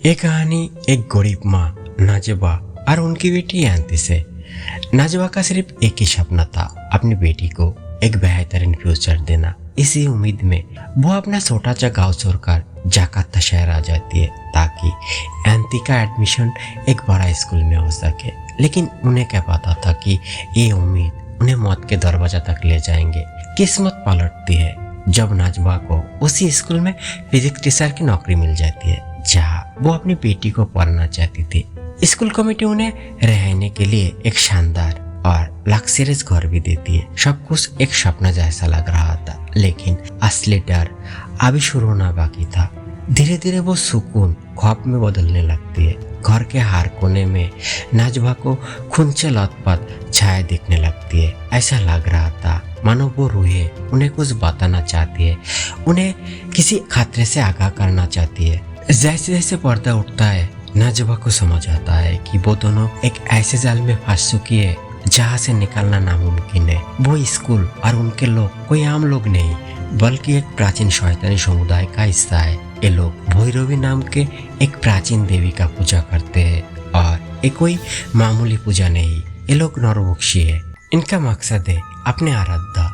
ये कहानी एक गरीब माँ नाजवा और उनकी बेटी एंती से। नाजवा का सिर्फ एक ही सपना था, अपनी बेटी को एक बेहतरीन फ्यूचर देना। इसी उम्मीद में वो अपना छोटा सा गाँव छोड़कर जाकार्ता शहर आ जाती है ताकि एंती का एडमिशन एक बड़ा स्कूल में हो सके। लेकिन उन्हें क्या पता था कि ये उम्मीद उन्हें मौत के दरवाजा तक ले जाएंगे। किस्मत पलटती है जब नाजवा को उसी स्कूल में फिजिक्स टीचर की नौकरी मिल जाती है जहाँ वो अपनी बेटी को पढ़ना चाहती थी। स्कूल कमेटी उन्हें रहने के लिए एक शानदार और लग्जरियस घर भी देती है। सब कुछ एक सपना जैसा लग रहा था, लेकिन असली डर अभी शुरू होना बाकी था। धीरे धीरे वो सुकून ख्वाब में बदलने लगती है। घर के हर कोने में नाजवा को खून से लथपथ छाया दिखने लगती है। ऐसा लग रहा था मानो वो रूहें उन्हें कुछ बताना चाहती है, उन्हें किसी खतरे से आगाह करना चाहती है। जैसे जैसे पर्दा उठता है नाजवा को समझ आता है कि वो दोनों एक ऐसे जाल में फंस चुकी है जहाँ से निकलना नामुमकिन है। वो स्कूल और उनके लोग कोई आम लोग नहीं, बल्कि एक प्राचीन शैतानी समुदाय का हिस्सा है। ये लोग भैरवी नाम के एक प्राचीन देवी का पूजा करते हैं और ये कोई मामूली पूजा नहीं, ये लोग नरभक्षी है। इनका मकसद है अपने आराध्या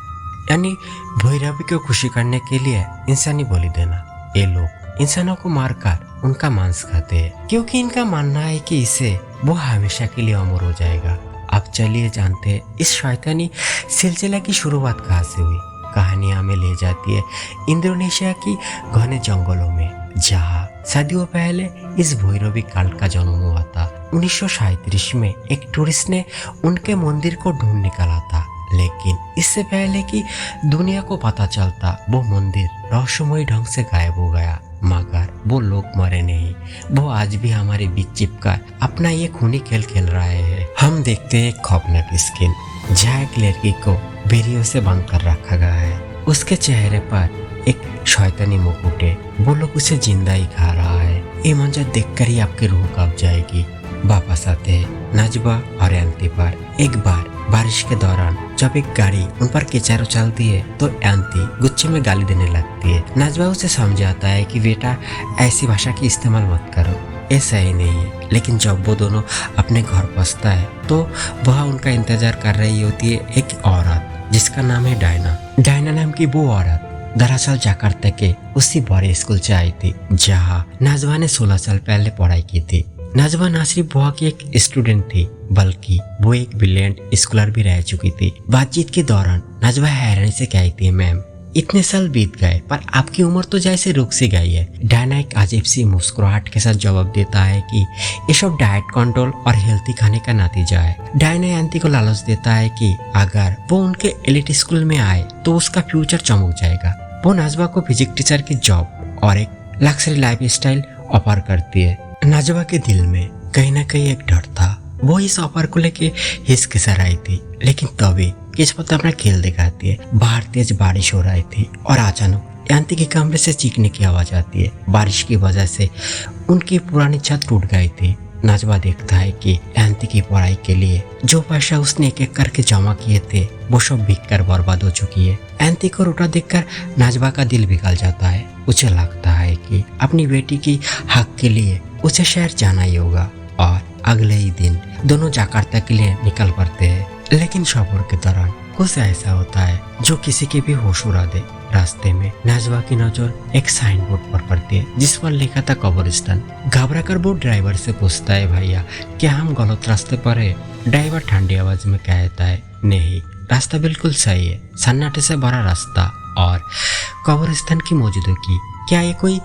यानी भैरवी को खुशी करने के लिए इंसानी बलि देना। ये लोग इंसानों को मारकर उनका मांस खाते हैं क्योंकि इनका मानना है कि इससे वो हमेशा के लिए अमर हो जाएगा। अब चलिए जानते हैं इस शैतानी सिलसिला की शुरुआत कहाँ से हुई। कहानी हमें ले जाती है इंडोनेशिया की घने जंगलों में, जहाँ सदियों पहले इस भैरवी काल का जन्म हुआ था। 1937 में एक टूरिस्ट ने उनके मंदिर को ढूंढ निकाला था, लेकिन इससे पहले कि दुनिया को पता चलता वो मंदिर रहस्यमयी ढंग से गायब हो गया। मगर वो लोग मरे नहीं, वो आज भी हमारे बीच चिपका अपना ये खूनी खेल खेल रहे हैं। हम देखते हैं एक खौफनाक स्किन जहाँ एक लड़की को बेरियों से बांध कर रखा गया है। उसके चेहरे पर एक शैतानी मुकुट है। वो लोग उसे जिंदा ही खा रहा है। ये मंजर देखकर ही आपकी रूह कांप जाएगी। वापस आते हैं नाजवा और एंती पर। एक बार बारिश के दौरान जब एक गाड़ी उन पर कीचड़ उछालती है तो एंती गुस्से में गाली देने लगती है। नाजवा उसे समझाता है कि बेटा ऐसी भाषा की इस्तेमाल मत करो, ऐसा ही नहीं है। लेकिन जब वो दोनों अपने घर पहुंचता है तो वह उनका इंतजार कर रही होती है एक औरत जिसका नाम है डायना। डायना नाम की वो औरत दरअसल जाकार्ता के उसी बड़े स्कूल से आई थी जहाँ नाजवा ने 16 साल पहले पढ़ाई की थी। नाजवा ना सिर्फ वहाँ की एक स्टूडेंट थी बल्कि वो एक ब्रिलियंट स्कॉलर भी रह चुकी थी। बातचीत के दौरान नाजवा हैरानी से कहती है, मैम इतने साल बीत गए पर आपकी उम्र तो जैसे रुक सी गई है। डायना एक अजीब सी मुस्कुराहट के साथ जवाब देता है कि ये सब डाइट कंट्रोल और हेल्थी खाने का नतीजा है। डायना एंती को लालच देता है कि अगर वो उनके एलिट स्कूल में आए तो उसका फ्यूचर चमक जाएगा। वो नाजवा को फिजिक्स टीचर की जॉब और एक लग्जरी लाइफ स्टाइल ऑफर करती है। नाजवा के दिल में कहीं ना कहीं एक डर था। वो इस ऑफर को लेके हिचकिचा रही थी, लेकिन तभी किस्मत अपना खेल दिखाती है। बाहर तेज बारिश हो रही थी और अचानक एंती के कमरे से चीखने की आवाज आती है। बारिश की वजह से उनकी पुरानी छत टूट गई थी। नाजवा देखता है कि एंती की पढ़ाई के लिए जो पैसा उसने एक एक करके जमा किए थे वो सब बिक कर बर्बाद हो चुकी है। एंती को रोटा देखकर नाजवा का दिल पिघल जाता है। उसे लगता है कि अपनी बेटी की हक के लिए उसे शहर जाना ही होगा और अगले ही दिन दोनों जाकार्ता के लिए निकल पड़ते हैं। लेकिन सफर के दौरान कुछ ऐसा होता है जो किसी के भी होश उड़ा दे। रास्ते में नाजवा की नजर एक साइन बोर्ड पर पड़ती है जिस पर लिखा था कब्रिस्तान। घबरा कर वो ड्राइवर से पूछता है, भैया क्या हम गलत रास्ते पर है? ड्राइवर ठंडी आवाज में कहता है, नहीं रास्ता बिल्कुल सही है, सन्नाटे से भरा रास्ता और कब्रिस्तान की मौजूदगी। क्या ये कोई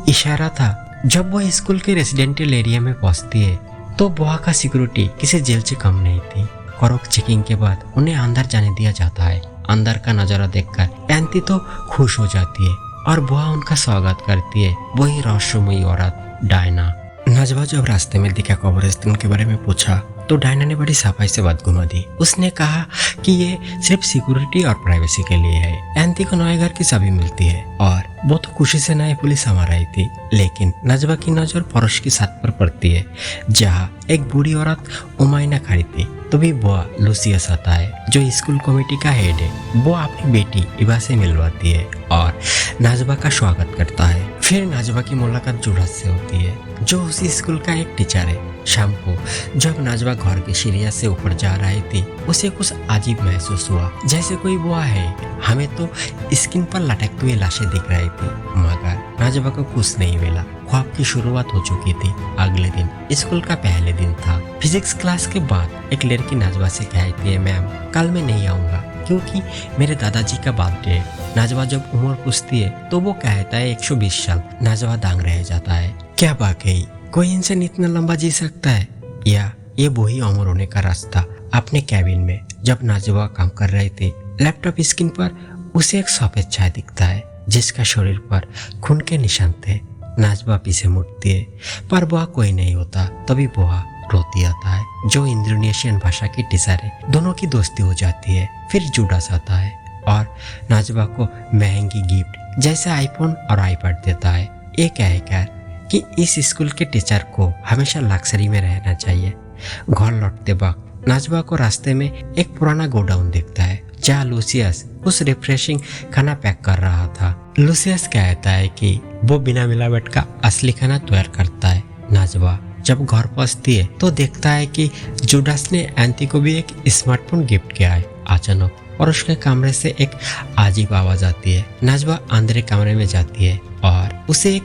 इशारा था? जब वो स्कूल के रेसिडेंशियल एरिया में पहुंचती है तो वहाँ का सिक्योरिटी किसी जेल से कम नहीं थी। कड़क चेकिंग के बाद उन्हें अंदर जाने दिया जाता है। अंदर का नजारा देखकर एंती तो खुश हो जाती है और वह उनका स्वागत करती है, वही रहस्यमयी औरत डायना। नाजवा जब रास्ते में दिखा कब्रिस्तान के बारे में पूछा तो डायना ने बड़ी सफाई से बात घुमा दी। उसने कहा कि ये सिर्फ सिक्योरिटी और प्राइवेसी के लिए है। एंती को नए घर की चाबी मिलती है और वो तो खुशी से नए पुलिस संभाल रही थी, लेकिन नाजवा की नजर फर्श की छत पर पड़ती है जहाँ एक बूढ़ी औरत उमाइना खड़ी थी। तभी बुआ लूसियस आता है जो स्कूल कमेटी का हेड है। वो अपनी बेटी इवा से मिलवाती है और नाजवा का स्वागत करता है। फिर नाजवा की मुलाकात जुड़ास से होती है। जो उसी स्कूल का एक टीचर है। शाम को जब नाजवा घर की सीढ़ियां से ऊपर जा रही थी, उसे कुछ अजीब महसूस हुआ, जैसे कोई बुआ है। हमें तो स्किन पर लटकती हुई लाशें दिख रही थी, मगर नाजवा को कुछ नहीं मिला। ख्वाब की शुरुआत हो चुकी थी। अगले दिन स्कूल का पहले दिन था। फिजिक्स क्लास के बाद एक लड़की नाजवा से कहती है, मैम कल मैं नहीं आऊंगा क्योंकि मेरे दादाजी का बर्थडे है। नाजवा जब उम्र पूछती है तो वो कहता है 120 साल। नाजवा दंग रह जाता है। क्या वाकई कोई इंसान इतना लंबा जी सकता है, या ये वही उम्र होने का रास्ता? अपने कैबिन में जब नाजवा काम कर रहे थे, लैपटॉप स्क्रीन पर उसे एक सफेद छाया दिखता है जिसका शरीर पर खून के निशान थे। नाजवा पीछे मुड़ती है पर बुआ कोई नहीं होता। तभी बुआ रोती आता है, जो इंडोनेशियन भाषा की टीचर है। दोनों की दोस्ती हो जाती है। फिर जुडास आता है और नाजवा को महंगी गिफ्ट जैसे आईफोन और आईपैड देता है, ये कहकर कि इस स्कूल के टीचर को हमेशा लग्जरी में रहना चाहिए। घर लौटते वक्त नाजवा को रास्ते में एक पुराना गोडाउन दिखता है जहाँ लूसियस उस रिफ्रेशिंग खाना पैक कर रहा था। लूसियस कहता है कि वो बिना मिलावट का असली खाना तैयार करता है। नाजवा जब घर पहुंचती है तो देखता है कि जुडास ने एंटी को भी एक स्मार्टफोन गिफ्ट किया है। अचानक और उसके कमरे से एक अजीब आवाज आती है। नाजवा अंदर कमरे में जाती है और उसे एक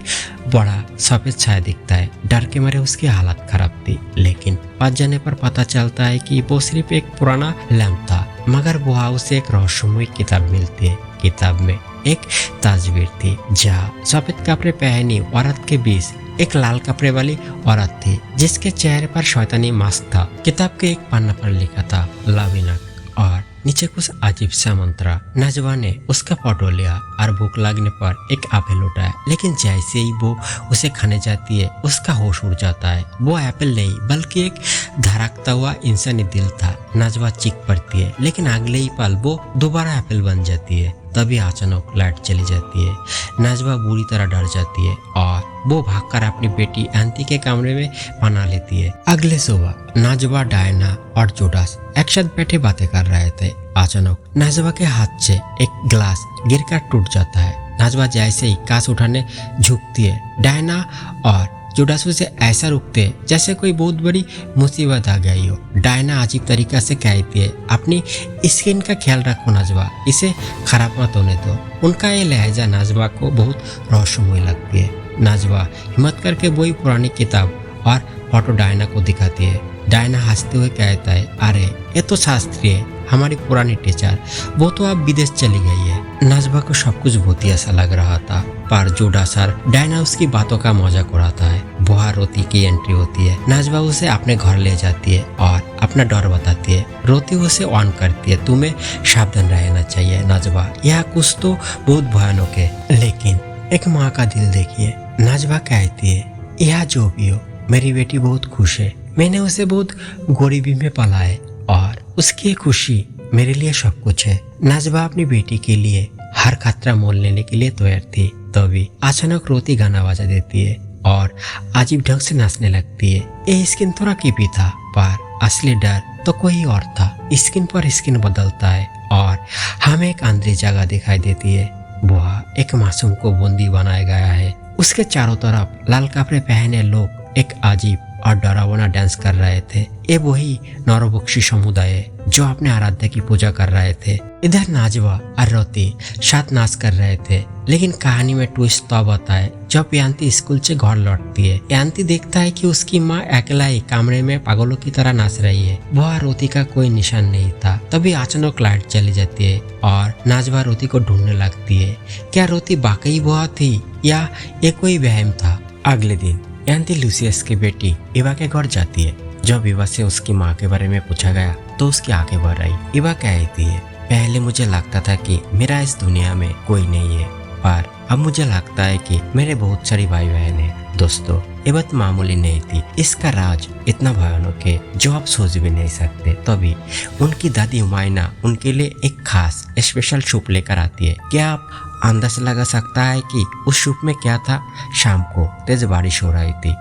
बड़ा सफेद छाया दिखता है। डर के मारे उसकी हालत खराब थी, लेकिन पास जाने पर पता चलता है कि वो सिर्फ एक पुराना लैंप था। मगर वहाँ उसे एक रहस्यमय किताब मिलती है। किताब में एक तस्वीर थी जहाँ सफेद कपड़े पहनी औरत के बीच एक लाल कपड़े वाली औरत थी जिसके चेहरे पर शैतानी मास्क था। किताब के एक पन्ना पर लिखा था लविनक और नीचे कुछ अजीब सा मंत्र। नाजवा ने उसका फोटो लिया और भूख लगने पर एक एप्पल उठाया, लेकिन जैसे ही वो उसे खाने जाती है उसका होश उड़ जाता है। वो एप्पल नहीं बल्कि एक धड़कता हुआ इंसानी दिल था। नाजवा चीख पड़ती है, लेकिन अगले ही पल वो दोबारा एप्पल बन जाती है। तभी अचानक लाइट चली जाती है। नाजवा बुरी तरह डर जाती है और वो भागकर अपनी बेटी एंटी के कमरे में पना लेती है। अगले सुबह नाजवा, डायना और जुडास एक साथ बैठे बातें कर रहे थे। अचानक नाजवा के हाथ से एक ग्लास गिरकर टूट जाता है। नाजवा जैसे ही कांच उठाने झुकती है, डायना और जुडास उसे ऐसा रुकते जैसे कोई बहुत बड़ी मुसीबत आ गई हो। डायना अजीब तरीका से कहती है, अपनी स्किन का ख्याल रखो नाजवा, इसे खराब मत होने दो। उनका ये लहजा नाजवा को बहुत रहस्यमय लगती है। नाजवा हिम्मत करके वही पुरानी किताब और फोटो डायना को दिखाती है। डायना हंसते हुए कहता है, अरे ये तो शास्त्री है, हमारी पुरानी टीचर, वो तो अब विदेश चली गई है। नाजवा को सब कुछ बहुत ही ऐसा लग रहा था, पर जुडास और डायना उसकी बातों का मजाक उड़ाता है। बुआ रोती की एंट्री होती है। नाजवा उसे अपने घर ले जाती है और अपना डर बताती है। रोती उसे ऑन करती है, तुम्हें सावधान रहना चाहिए नाजवा, यह कुछ तो बहुत भयानक है। लेकिन एक माँ का दिल देखिए। नाजवा कहती है, यह जो भी हो, मेरी बेटी बहुत खुश है। मैंने उसे बहुत गरीबी में पाला है और उसकी खुशी मेरे लिए सब कुछ है। नाजवा अपनी बेटी के लिए हर खतरा मोल लेने के लिए तैयार थी। तभी अचानक रोती गाना बजा देती है और अजीब ढंग से नाचने लगती है। ये स्किन थोड़ा कीपी था, पर असली डर तो कोई और था। स्किन पर स्किन बदलता है और हमें एक अंदर जगह दिखाई देती है। वह एक मासूम को बंदी बनाया गया है। उसके चारों तरफ लाल कपड़े पहने लोग एक अजीब और डरावना डांस कर रहे थे। ये वही नौरबक्षी समुदाय है जो अपने आराध्य की पूजा कर रहे थे। इधर नाजवा और रोती साथ नाच कर रहे थे। लेकिन कहानी में ट्विस्ट तब आता है जब यांती स्कूल से घर लौटती है। यांती देखता है कि उसकी माँ अकेला ही कमरे में पागलों की तरह नाच रही है। वह रोती का कोई निशान नहीं था। तभी अचानक लाइट चली जाती है और नाजवा रोती को ढूंढने लगती है। क्या रोती वाकई वह थी या ये कोई वहम था? अगले दिन यांती लूसियस की बेटी इवा के घर जाती है। जब इवा से उसकी माँ के बारे में पूछा गया तो उसकी आंखें भर आई। इवा कहती है, पहले मुझे लगता था कि मेरा इस दुनिया में कोई नहीं है, पर अब मुझे लगता है कि मेरे बहुत सारी भाई बहन हैं। दोस्तों, ये बात मामूली नहीं थी। इसका राज इतना भयानक है जो आप सोच भी नहीं सकते। तभी उनकी दादी हुमायना उनके लिए एक खास स्पेशल सूप लेकर आती है। क्या आप अंदाजा लगा सकता है कि उस सूप में क्या था? शाम को तेज बारिश हो रही थी।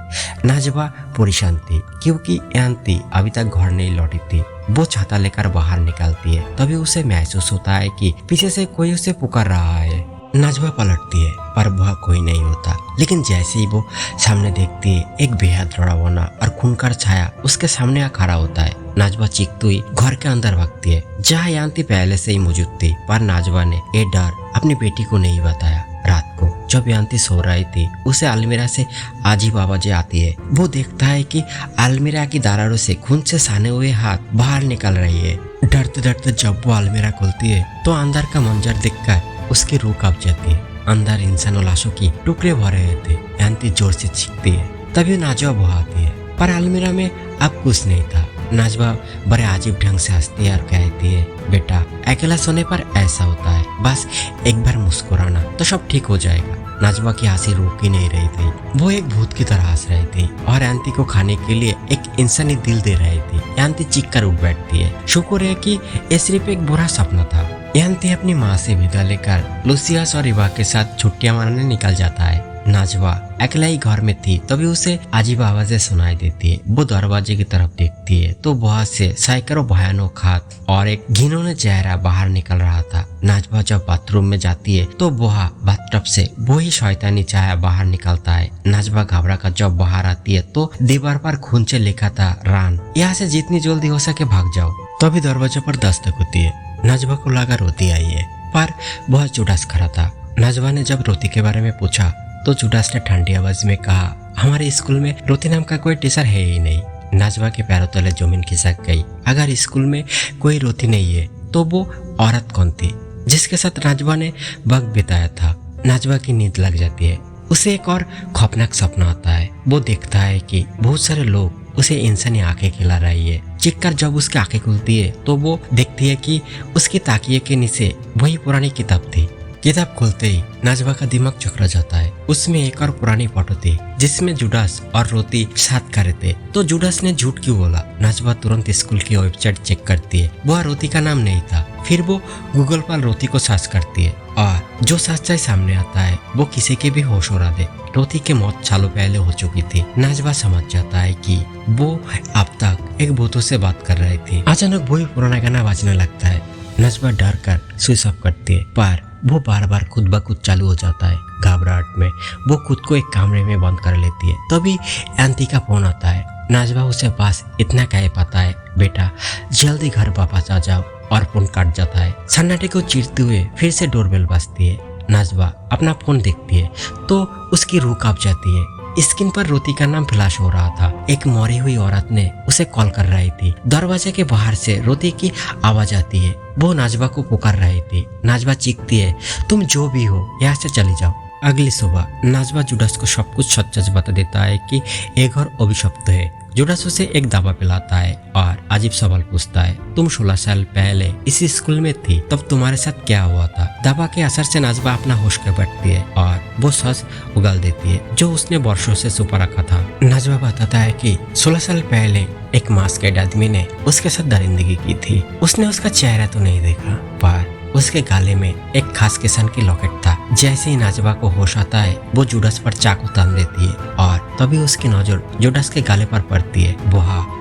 नाजवा परेशान थी क्योंकि यांती अभी तक घर नहीं लौटी थी। वो छाता लेकर बाहर निकलती है। तभी उसे महसूस होता है कि पीछे से कोई उसे पुकार रहा है। नाजवा पलटती है पर वह कोई नहीं होता। लेकिन जैसे ही वो सामने देखती है, एक बेहद डरावना और खूंखार छाया उसके सामने आ खड़ा होता है। नाजवा चीखती हुई घर के अंदर भागती है, जहाँ यान्ती पहले से ही मौजूद थी। पर नाजवा ने ये डर अपनी बेटी को नहीं बताया। रात को जब यान्ती सो रही थी, उसे अलमीरा से अजीब आवाजें आती है। वो देखता है कि अलमीरा की दरारों से खून से साने हुए हाथ बाहर निकल रही है। डरते डरते जब वो अलमीरा खोलती है तो अंदर का मंजर देखकर उसकी रूह कांप जाती है। अंदर इंसानों लाशों की टुकड़े भरे हुए थे। यान्ती जोर से चीखती है, तभी नाजवा बहाती है, पर अलमीरा में अब कुछ नहीं था। नाजवा बड़े अजीब ढंग से हंसती है और कहती है, बेटा अकेला सोने पर ऐसा होता है, बस एक बार मुस्कुराना तो सब ठीक हो जाएगा। नाजवा की हंसी रुक ही नहीं रही थी। वो एक भूत की तरह हंस रही थी और यान्ती को खाने के लिए एक इंसानी दिल दे रही थी। यान्ती चीख कर उठ बैठती है। शुक्र है कि ये सिर्फ एक बुरा सपना था। यान्ती अपनी माँ से विदा लेकर लुसियस और इवा के साथ छुट्टियां मारने निकल जाता है। नाजवा अकेला ही घर में थी, तभी उसे अजीब आवाजें सुनाई देती है। वो दरवाजे की तरफ देखती है तो वहां से सैकड़ों भयानक हाथ और एक घिनौना चेहरा बाहर निकल रहा था। नाजवा जब बाथरूम में जाती है तो वहाँ बाथटब से वही शैतानी छाया बाहर निकलता है। नाजवा घबरा कर जब बाहर आती है तो दीवार पर खून से लिखा था, रान, यहाँ से जितनी जल्दी हो सके भाग जाओ। तभी दरवाजे पर दस्तक होती है। नाजवा को लगा रोती आई है, पर वह जुडास खड़ा था। नाजवा ने जब रोती के बारे में पूछा तो जुडास ने ठंडी आवाज में कहा, हमारे स्कूल में रोती नाम का कोई टीचर है ही नहीं। नाजवा के पैरों तले जमीन खिसक गई। अगर स्कूल में कोई रोती नहीं है तो वो औरत कौन थी जिसके साथ नाजवा ने वक्त बिताया था? नाजवा की नींद लग जाती है। उसे एक और खौफनाक सपना आता है। वो देखता है कि बहुत सारे लोग उसे इंसानी आंखें खिला रही है। चिक्कर जब उसकी आंखें खुलती है तो वो देखती है कि उसकी ताकिए के नीचे वही पुरानी किताब थी। किताब खोलते ही नाजवा का दिमाग चकरा जाता है। उसमें एक और पुरानी फोटो थी जिसमें जुडास और रोती साथ कर रहे थे। तो जुडास ने झूठ क्यों बोला? नाजवा तुरंत स्कूल की वेबसाइट चेक करती है। वह रोती का नाम नहीं था। फिर वो गूगल पर रोती को सर्च करती है और जो सच्चाई सामने आता है वो किसी के भी होश उड़ा दे। रोती की मौत सालों पहले हो चुकी थी। नाजवा समझ जाता है कि वो अब तक एक भूतों से बात कर रही थी। अचानक वही पुराना गाना बजने लगता है। नाजवा डर कर स्विच ऑफ करती है, पर वो बार बार खुद ब खुद चालू हो जाता है। घबराहट में वो खुद को एक कमरे में बंद कर लेती है। तभी यान्ती का फोन आता है। नाजवा उसे बस इतना कह पाता है, बेटा जल्दी घर वापस आ जाओ, और फोन काट जाता है। सन्नाटे को चीरते हुए फिर से डोरबेल बजती है। नाजवा अपना फोन देखती है तो उसकी रूह कांप जाती है। स्क्रीन पर रोती का नाम फ्लैश हो रहा था। एक मरी हुई औरत ने उसे कॉल कर रही थी। दरवाजे के बाहर से रोती की आवाज आती है। वो नाजवा को पुकार रही थी। नाजवा चीखती है, तुम जो भी हो यहाँ से चली जाओ। अगली सुबह नाजवा जुडास को सब कुछ सच सच बता देता है कि ये घर अभिशप्त है। जुडास उसे एक दवा पिलाता है और अजीब सवाल पूछता है, तुम 16 साल पहले इसी स्कूल में थी, तब तुम्हारे साथ क्या हुआ था? दवा के असर से नाजवा अपना होश कर बैठती है और वो सच उगल देती है जो उसने वर्षों से छुपा रखा था। नाजवा बताता है कि 16 साल पहले एक मास्केड आदमी ने उसके साथ दरिंदगी की थी। उसने उसका चेहरा तो नहीं देखा, पर उसके गाले में एक खास किस्म की लॉकेट था। जैसे ही नाजवा को होश आता है वो जुडास पर चाकू तान देती है और तभी उसकी नजर जुडास के गाले पर पड़ती है।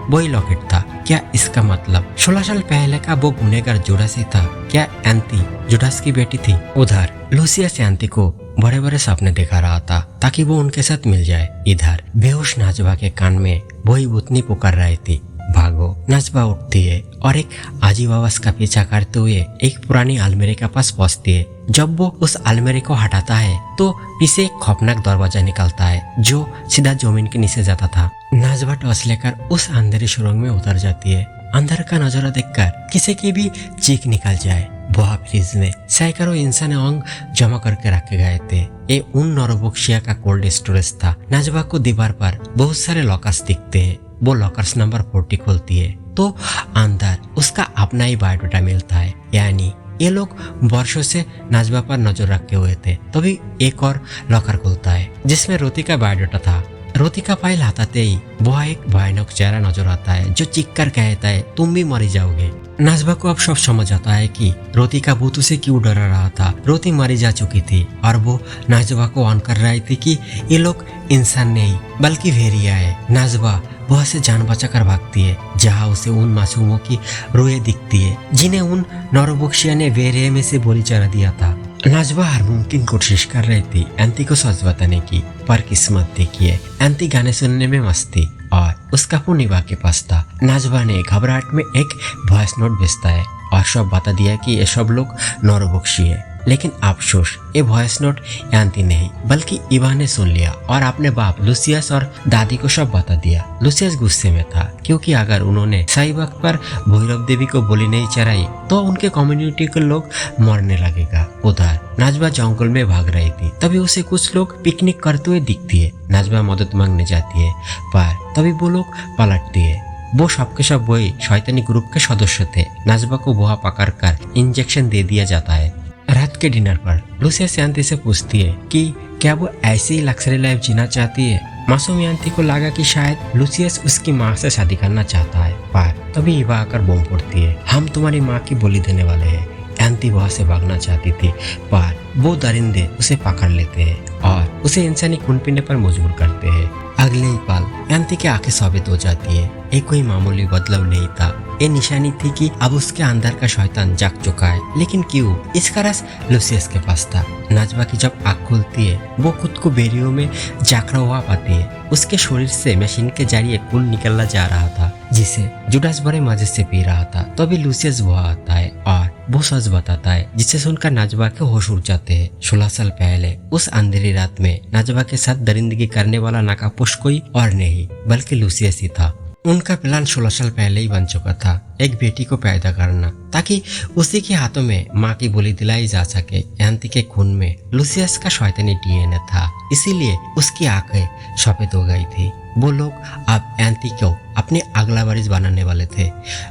वही लॉकेट था। क्या इसका मतलब 16 साल पहले का वो गुनहगार जुडास ही था? क्या यान्ती जुडास की बेटी थी? उधर लुसियस यान्ती को बड़े बड़े सपने दिखा रहा था ताकि वो उनके साथ मिल जाए। इधर बेहोश नाजवा के कान में वही भूतनी पुकार रही थी, भागो। नाजवा उठती है और एक अजीब आवाज का पीछा करते हुए एक पुरानी अलमीरे के पास पहुंचती है। जब वो उस अलमीरे को हटाता है तो पीछे एक खौफनाक दरवाजा निकलता है जो सीधा जमीन के नीचे जाता था। नाजवा टॉर्च लेकर उस अंधेरी सुरंग में उतर जाती है। अंदर का नजारा देखकर किसी की भी चीख निकल जाए। वह फ्रिज में सैकड़ों इंसानी अंग जमा करके रखे गए थे। ये उन नौरबोक्सिया का कोल्ड स्टोरेज था। नाजवा को दीवार पर बहुत सारे लॉकर्स दिखते हैं। वो लॉकर्स नंबर 40 खोलती है तो अंदर उसका अपना ही बायोडाटा मिलता है। यानी ये लोग वर्षों से नाजवा पर नजर रखे हुए थे। तभी एक और लॉकर खुलता है जिसमें रोती का बायोडाटा था। रोती का फाइल हटाते ही वह एक भयानक चेहरा नजर आता है जो चीख कर कहता है, तुम भी मरी जाओगे। नाजवा को अब सब समझ आता है कि रोती का भूत उसे क्यों डरा रहा था। रोती मरी जा चुकी थी और वो नाजवा को ऑन कर रही थी कि ये लोग इंसान नहीं बल्कि भेड़िया है। नाजवा वह से जान बचाकर भागती है जहाँ उसे उन मासूमों की रूहें दिखती है जिन्हें उन नौरबोक्सिया ने वेरे में से गोली चला दिया था। नाजवा हर मुमकिन कोशिश कर रही थी एंती को सच बताने की, पर किस्मत देखिए एंती गाने सुनने में मस्त थी और उसका फोन इवा के पास था। नाजवा ने घबराहट में एक वॉइस नोट भेजता है और सब बता दिया कि ये सब लोग नौरबक्षी है। लेकिन अफसोस ये वॉइस नोट एंती नहीं बल्कि इवा ने सुन लिया और अपने बाप लुसियस और दादी को सब बता दिया। लुसियस गुस्से में था क्योंकि अगर उन्होंने सही वक्त पर भैरव देवी को बोली नहीं चढ़ाई तो उनके कम्युनिटी के लोग मरने लगेगा। उधर नाजवा जंगल में भाग रही थी, तभी उसे कुछ लोग पिकनिक करते हुए दिखती है। नाजवा मदद मांगने जाती है पर तभी वो लोग पलटती है। वो सबके सब वही शैतानी ग्रुप के सदस्य थे। नाजवा को बोहा पकड़ कर इंजेक्शन दे दिया जाता है। रात के डिनर पर लुसियस एंती से पूछती है कि क्या वो ऐसी ही लग्जरी लाइफ जीना चाहती है। मासूम एंती को लगा कि शायद लुसियस उसकी माँ से शादी करना चाहता है, पर तभी इवा आकर बम फोड़ती है। हम तुम्हारी माँ की बोली देने वाले हैं। एंती वहां से भागना चाहती थी पर वो दरिंदे उसे पकड़ लेते हैं और उसे इंसानी खून पीने पर मजबूर करते हैं। अगले ही पल एंती की आंखें साबित हो जाती है ये कोई मामूली बदलाव नहीं था। ये निशानी थी कि अब उसके अंदर का शैतान जाग चुका है। लेकिन क्यों? इसका रस लुसियस के पास था। नाजवा की जब आँख खुलती है वो खुद को बेरियों में जाकड़ा हुआ पाती है। उसके शरीर से मशीन के जरिए खून निकलना जा रहा था जिसे जुडास बड़े मजे से पी रहा था। तो अभी लुसियस वहाँ आता है और वो सच बताता है जिसे सुनकर नाजवा के होश उड़ जाते हैं। 16 साल पहले उस अंधेरी रात में नाजवा के साथ दरिंदगी करने वाला नाकापोश कोई और नहीं बल्कि लुसियस ही था। उनका प्लान 16 साल पहले ही बन चुका था, एक बेटी को पैदा करना ताकि उसी के हाथों में माँ की बोली दिलाई जा सके। एंती के खून में लुसियस का शैतानी डीएनए था, इसीलिए उसकी आंखें सफेद हो गई थी। वो लोग अब एंती को अपने अगला वारिस बनाने वाले थे।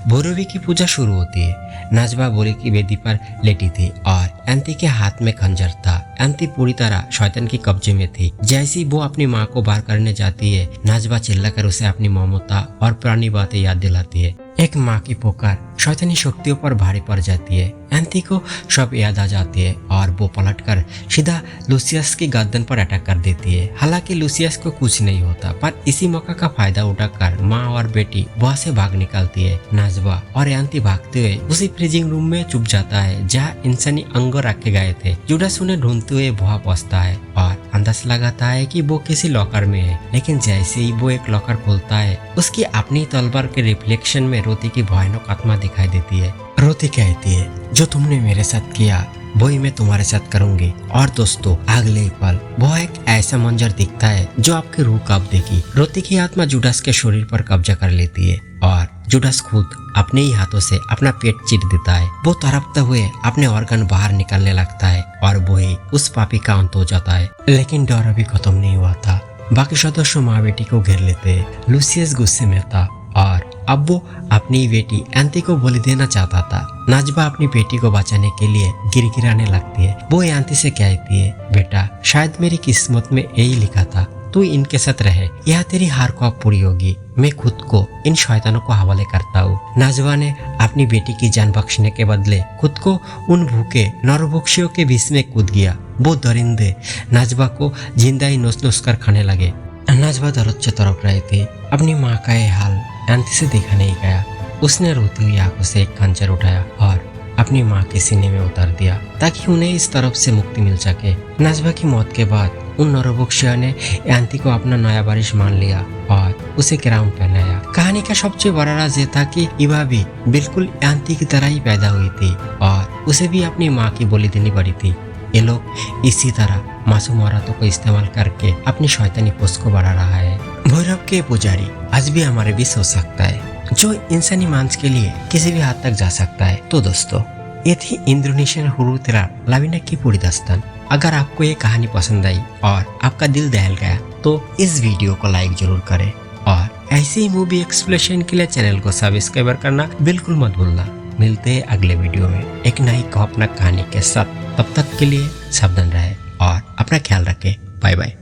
भैरवी की पूजा शुरू होती है। नाजवा बोली की वेदी पर लेटी थी और एंती के हाथ में खंजर था। एंती पूरी तरह शैतान के कब्जे में थी। जैसे ही वो अपनी माँ को बाहर करने जाती है नाजवा चिल्लाकर उसे अपनी ममता और पुरानी बातें याद दिलाती है। एक माँ की पुकार शैतानी शक्तियों पर भारी पड़ जाती है। एंती को सब याद आ जाती है और वो पलटकर सीधा लुसियस की गर्दन पर अटैक कर देती है। हालांकि लुसियस को कुछ नहीं होता, पर इसी मौका का फायदा उठाकर माँ और बेटी वहाँ से भाग निकलती है। नाजवा और एंती भागते हुए उसी फ्रीजिंग रूम में छुप जाता है जहाँ इंसानी अंग रखे गए थे। जुडास उन्हें ढूंढते हुए वहाँ पहुँचता है और अंदाज लगाता है कि वो किसी लॉकर में है। लेकिन जैसे ही वो एक लॉकर खोलता है उसकी अपनी तलवार के रिफ्लेक्शन में रोती की भयानक आत्मा दिखाई देती है। रोती कहती है जो तुमने मेरे साथ किया वही मैं तुम्हारे साथ करूंगी। और दोस्तों अगले ही पल वो एक ऐसा मंजर दिखता है जो आपकी रूह कांप देगी। रोती की आत्मा जुडास के शरीर पर कब्जा कर लेती है और जुडास खुद अपने ही हाथों से अपना पेट चीर देता है। वो तड़पते हुए अपने ऑर्गन बाहर निकलने लगता है और वही उस पापी का अंत हो जाता है। लेकिन डर अभी खत्म नहीं हुआ था। बाकी सदस्य माँ बेटी को घेर लेते हैं। लुसियस गुस्से में था और अब वो अपनी बेटी एंती को बोली देना चाहता था। नाजवा अपनी बेटी को बचाने के लिए गिड़गिड़ाने लगती है। वो एंती से कहती है बेटा शायद मेरी किस्मत में यही लिखा था, तू इनके साथ रहे, यह तेरी हार को अब पूरी होगी। मैं खुद को इन शैतानों को हवाले करता हूँ। नाजवा ने अपनी बेटी की जान बख्शने के बदले खुद को उन भूखे नरभक्षियों के बीच में कूद गया। वो दरिंदे नाजवा को जिंदा ही नोच नोच कर खाने लगे। नाजवा दर्द से तड़प रही थी। अपनी माँ का ये हाल एंती से देखा नहीं गया। उसने रोती हुई आंखों से एक खंजर उठाया और अपनी माँ के सीने में उतार दिया ताकि उन्हें इस तरफ से मुक्ति मिल सके। नाजवा की मौत के बाद उन नरभक्षियों ने एंती को अपना नया वारिस मान लिया और उसे क्राउन पहनाया। कहानी का सबसे बड़ा राज ये था कि इवा भी बिल्कुल एंती की तरह ही पैदा हुई थी और उसे भी अपनी माँ की बोली देनी पड़ी थी। ये लोग इसी तरह मासूम औरतों को इस्तेमाल करके अपनी शैतानी पोस्ट को बढ़ा रहा है। भैरव के पुजारी आज भी हमारे बीच हो सकता है जो इंसानी मांस के लिए किसी भी हद तक जा सकता है। तो दोस्तों ये थी इंडोनेशियन हुरु तेरा लाविना की पूरी दास्तान। अगर आपको ये कहानी पसंद आई और आपका दिल दहल गया तो इस वीडियो को लाइक जरूर करें और ऐसे ही मूवी एक्सप्लेनेशन के लिए चैनल को सब्सक्राइब करना बिल्कुल मत भूलना। मिलते हैं अगले वीडियो में एक नई कहानी के साथ। तब तक के लिए सावधान रहे और अपना ख्याल रखें। Bye bye.